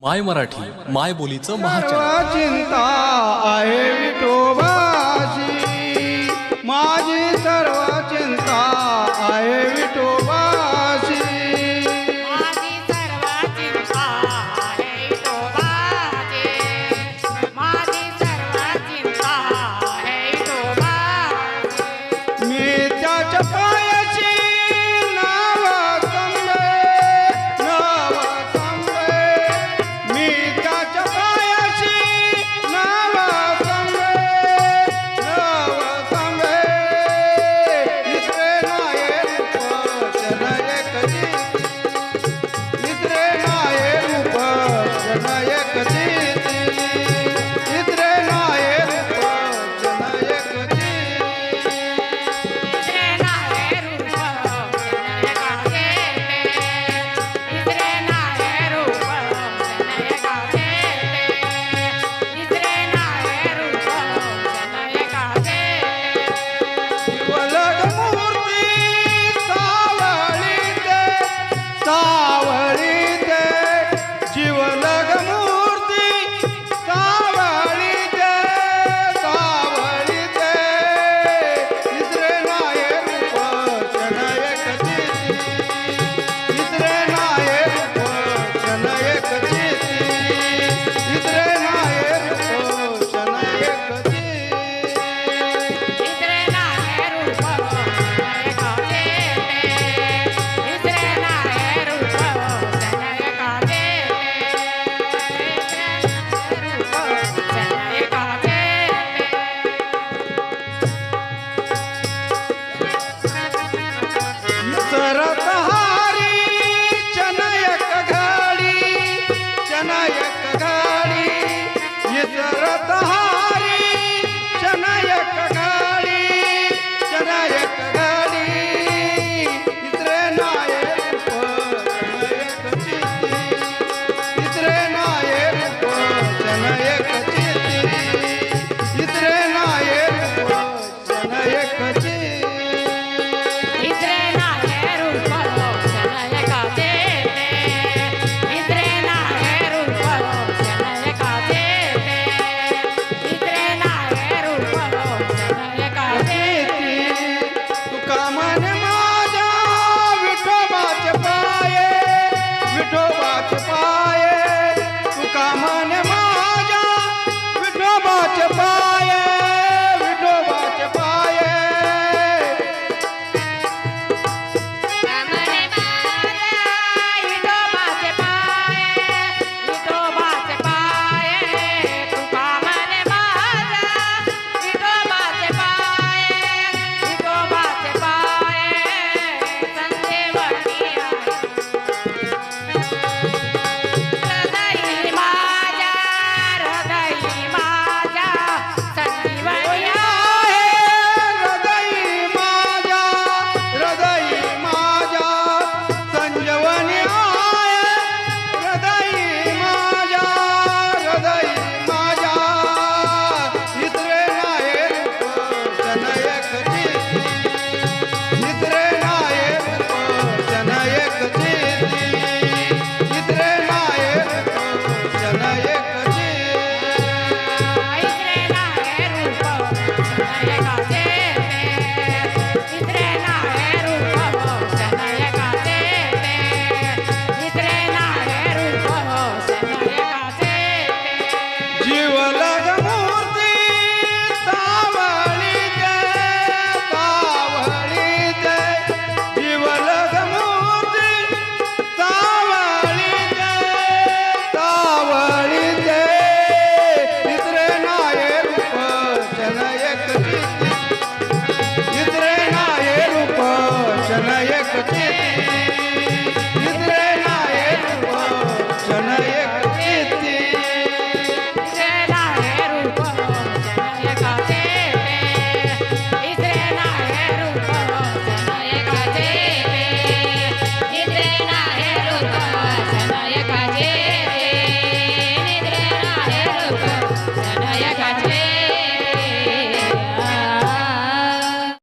माय मराठी माय बोलीचं सर्व महाचॅनल. चिंता आहे विठोबाची, माझी सर्व चिंता आहे विठोबाची. माझी सर्व चिंता आहे विठोबाची, माझी सर्व चिंता आहे विठोबाची. मी त्याच्या पायाची नाव संभे, नाव संभे. मी त्याच्या पायाची नाव संभे, नाव संभे. इसरे नाये रूप जन एक जीती, इसरे नाये रूप जन एक जीती, इसरे नाये रूप जन एक जीती. इसरे नाहे रूप जनयका केले, इसरे नाहे रूप जनयका केले, इसरे नाहे रूप जनयका केले. वलग मूर्ती सावळी दे, सावळी दे. जीवलग मूर्ती सावळी दे, सावळी दे. इसरे नाये रूप जन एक जीती, इसरे नाये रूप जन एक जीती, इसरे नाये रूप जन एक जीती. इसरे नाहे रूप जनयका केले, इसरे नाहे रूप जनयका केले, इसरे नाहे रूप जनयका केले. सरतहारी चनयक घाडी, चनयक घाडी. ये सरतहारी